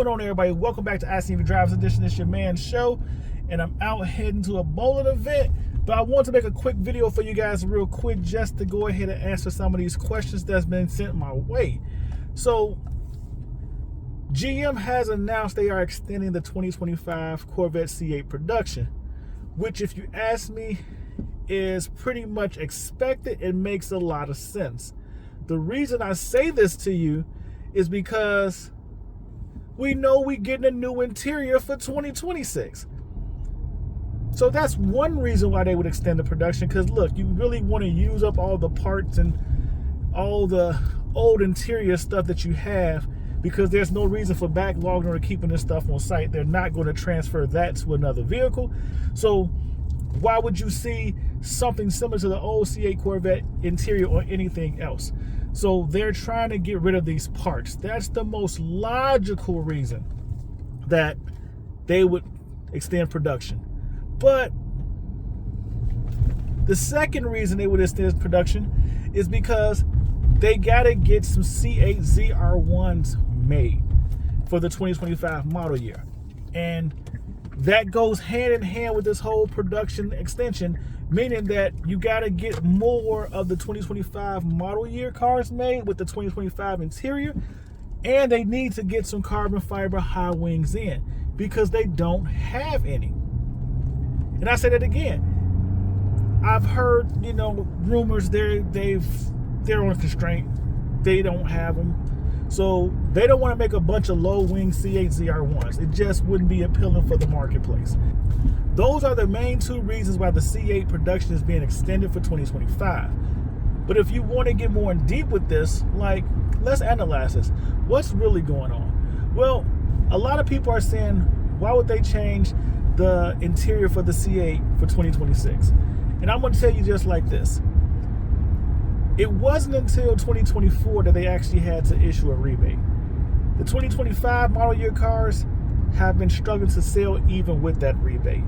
going on, everybody? Welcome back to ICNV Drivers Edition. It's your man's show, and I'm out heading to a bowling event. But I want to make a quick video for you guys real quick just to go ahead and answer some of these questions that's been sent my way. So, GM has announced they are extending the 2025 Corvette C8 production, which, if you ask me, is pretty much expected and makes a lot of sense. The reason I say this to you is because we know we're getting a new interior for 2026. So that's one reason why they would extend the production, because look, you really want to use up all the parts and all the old interior stuff that you have, because there's no reason for backlogging or keeping this stuff on site. They're not going to transfer that to another vehicle. So why would you see something similar to the old C8 Corvette interior or anything else? So they're trying to get rid of these parts. That's the most logical reason that they would extend production. But the second reason they would extend production is because they got to get some C8 ZR1s made for the 2025 model year. And that goes hand in hand with this whole production extension, meaning that you got to get more of the 2025 model year cars made with the 2025 interior, and they need to get some carbon fiber high wings in because they don't have any. And I say that again. I've heard, rumors they're on a constraint. They don't have them. So they don't want to make a bunch of low-wing C8 ZR1s. It just wouldn't be appealing for the marketplace. Those are the main two reasons why the C8 production is being extended for 2025. But if you want to get more in deep with this, let's analyze this. What's really going on? Well, a lot of people are saying, why would they change the interior for the C8 for 2026? And I'm going to tell you just like this. It wasn't until 2024 that they actually had to issue a rebate. The 2025 model year cars have been struggling to sell even with that rebate.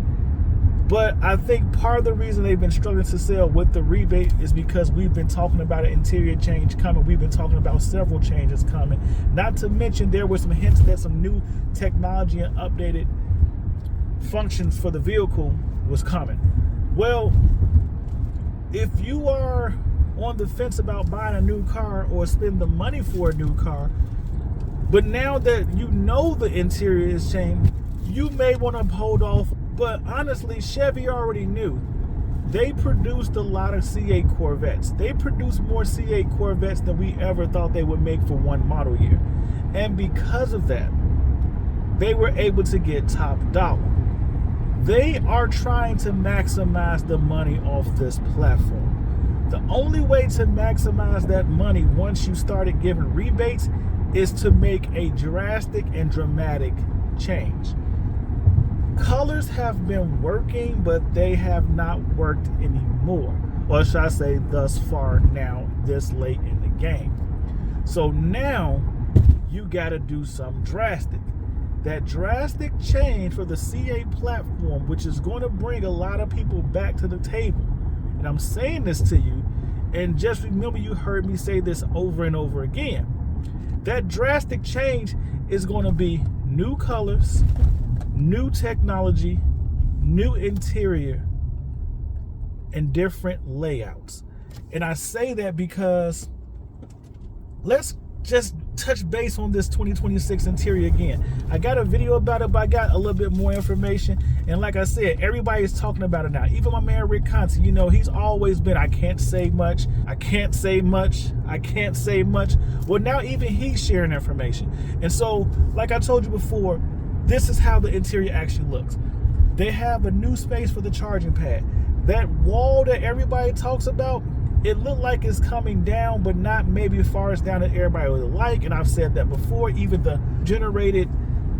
But I think part of the reason they've been struggling to sell with the rebate is because we've been talking about an interior change coming. We've been talking about several changes coming. Not to mention there were some hints that some new technology and updated functions for the vehicle was coming. Well, if you are on the fence about buying a new car or spend the money for a new car, but now that you know the interior is changed, you may want to hold off. But honestly, Chevy already knew. They produced a lot of C8 Corvettes. They produced more C8 Corvettes than we ever thought they would make for one model year. And because of that, they were able to get top dollar. They are trying to maximize the money off this platform. The only way to maximize that money once you started giving rebates is to make a drastic and dramatic change. Colors have been working, but they have not worked anymore. Or should I say thus far now, this late in the game. So now you got to do something drastic. That drastic change for the C8 platform, which is going to bring a lot of people back to the table. And I'm saying this to you, and just remember you heard me say this over and over again. That drastic change is going to be new colors, new technology, new interior, and different layouts. And I say that because let's just touch base on this 2026 interior again. I got a video about it, but I got a little bit more information. And like I said, everybody's talking about it now. Even my man Rick Conti, he's always been, I can't say much, I can't say much, I can't say much. Well, now even he's sharing information. And so, like I told you before, this is how the interior actually looks. They have a new space for the charging pad. That wall that everybody talks about, it looked like it's coming down, but not maybe as far as down as everybody would like. And I've said that before. Even the generated,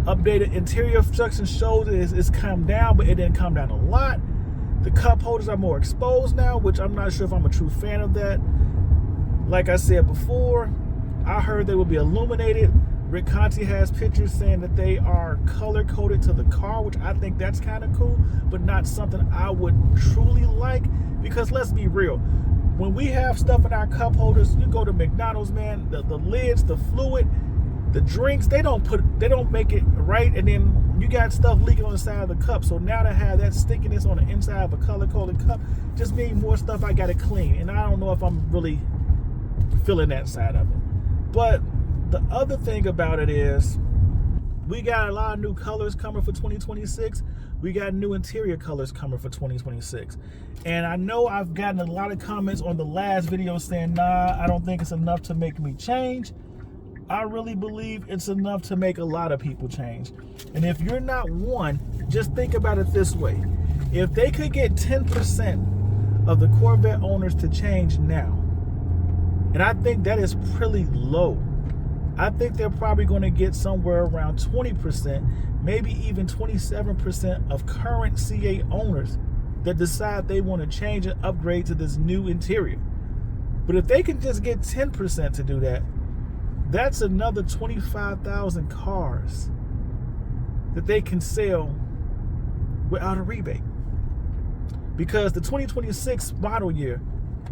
updated interior instruction shows it's come down, but it didn't come down a lot. The cup holders are more exposed now, which I'm not sure if I'm a true fan of that. Like I said before, I heard they will be illuminated. Rick Conti has pictures saying that they are color-coded to the car, which I think that's kind of cool, but not something I would truly like, because let's be real. When we have stuff in our cup holders, you go to McDonald's, man, the lids, the fluid, The drinks, they don't make it right, and then you got stuff leaking on the side of the cup. So now to have that stickiness on the inside of a color-coded cup just means more stuff I gotta clean. And I don't know if I'm really feeling that side of it. But the other thing about it is we got a lot of new colors coming for 2026. We got new interior colors coming for 2026. And I know I've gotten a lot of comments on the last video saying, nah, I don't think it's enough to make me change. I really believe it's enough to make a lot of people change. And if you're not one, just think about it this way. If they could get 10% of the Corvette owners to change now, and I think that is pretty low. I think they're probably going to get somewhere around 20%, maybe even 27% of current C8 owners that decide they want to change and upgrade to this new interior. But if they can just get 10% to do that, that's another 25,000 cars that they can sell without a rebate. Because the 2026 model year,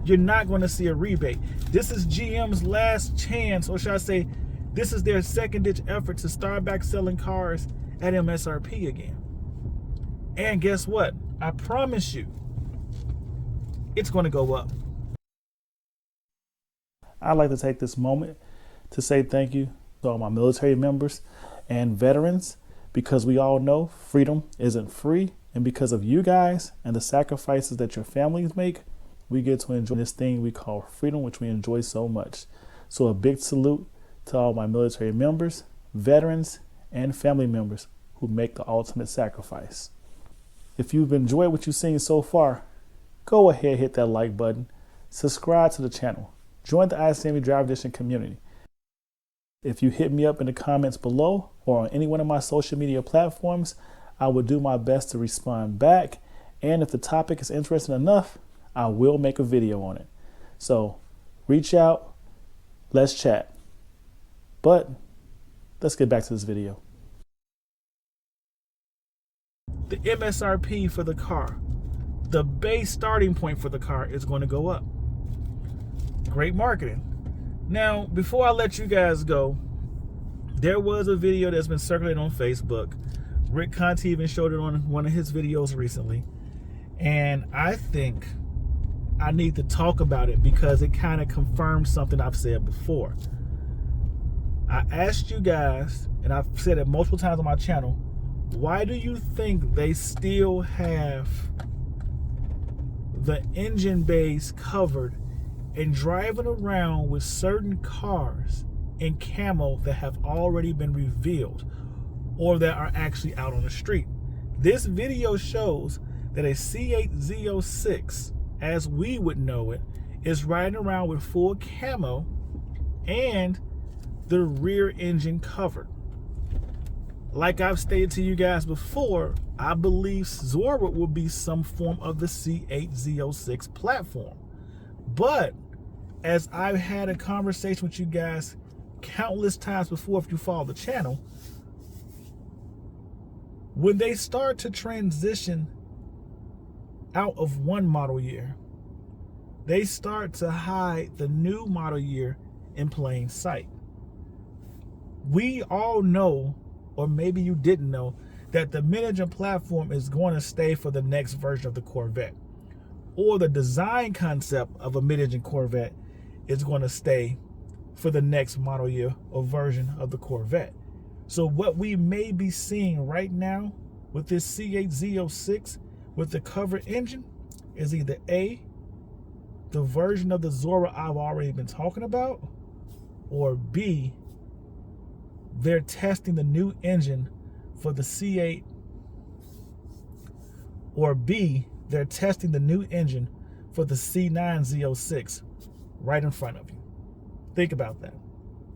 you're not going to see a rebate. This is GM's last chance, or should I say, this is their second-ditch effort to start back selling cars at MSRP again. And guess what? I promise you, it's going to go up. I'd like to take this moment to say thank you to all my military members and veterans, because we all know freedom isn't free. And because of you guys and the sacrifices that your families make, we get to enjoy this thing we call freedom, which we enjoy so much. So a big salute to all my military members, veterans, and family members who make the ultimate sacrifice. If you've enjoyed what you've seen so far, go ahead, hit that like button, subscribe to the channel, join the ICNV Drive Edition community. If you hit me up in the comments below or on any one of my social media platforms, I will do my best to respond back. And if the topic is interesting enough, I will make a video on it. So reach out, let's chat. But let's get back to this video. The MSRP for the car, the base starting point for the car, is going to go up. Great marketing. Now, before I let you guys go, there was a video that's been circulating on Facebook. Rick Conti even showed it on one of his videos recently. And I think I need to talk about it because it kind of confirms something I've said before. I asked you guys, and I've said it multiple times on my channel, why do you think they still have the engine bays covered and driving around with certain cars in camo that have already been revealed or that are actually out on the street? This video shows that a C8 Z06, as we would know it, is riding around with full camo and the rear engine covered. Like I've stated to you guys before, I believe Zora will be some form of the C8 Z06 platform. But as I've had a conversation with you guys countless times before, if you follow the channel, when they start to transition out of one model year, they start to hide the new model year in plain sight. We all know, or maybe you didn't know, that the mid-engine platform is going to stay for the next version of the Corvette, or the design concept of a mid-engine Corvette is going to stay for the next model year or version of the Corvette. So what we may be seeing right now with this C8 Z06 with the covered engine is either A, the version of the Zora I've already been talking about, or B, they're testing the new engine for the C8, or B, they're testing the new engine for the C9 Z06 right in front of you. Think about that.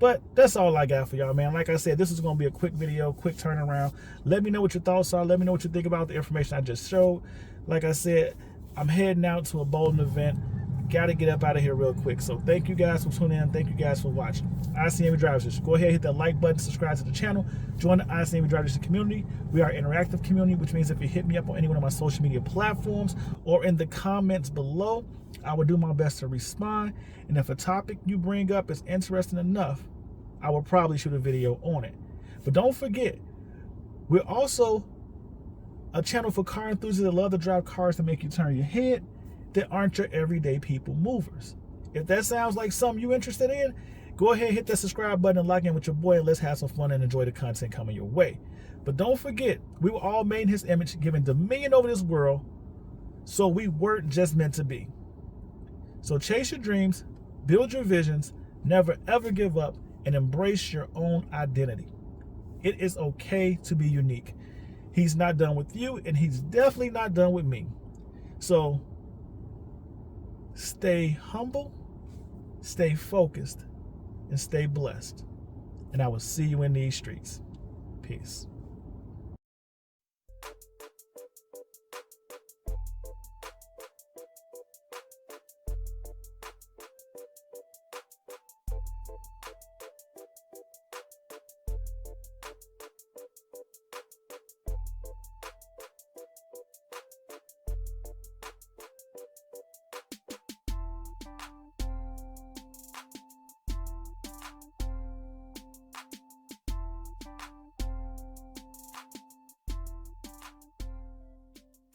But that's all I got for y'all, man. Like I said, this is going to be a quick video, quick turnaround. Let me know what your thoughts are. Let me know what you think about the information I just showed. Like I said, I'm heading out to a bowling event. Got to get up out of here real quick. So thank you guys for tuning in. Thank you guys for watching. ICNV Drivers, go ahead, hit that like button, subscribe to the channel, join the ICNV Drivers community. We are an interactive community, which means if you hit me up on any one of my social media platforms or in the comments below, I will do my best to respond. And if a topic you bring up is interesting enough, I will probably shoot a video on it. But don't forget, we're also a channel for car enthusiasts that love to drive cars to make you turn your head, that aren't your everyday people movers. If that sounds like something you're interested in, go ahead and hit that subscribe button and log in with your boy, and let's have some fun and enjoy the content coming your way. But don't forget, we were all made in his image, given dominion over this world, so we weren't just meant to be. So chase your dreams, build your visions, never ever give up, and embrace your own identity. It is okay to be unique. He's not done with you, and he's definitely not done with me. So stay humble, stay focused, and stay blessed. And I will see you in these streets. Peace.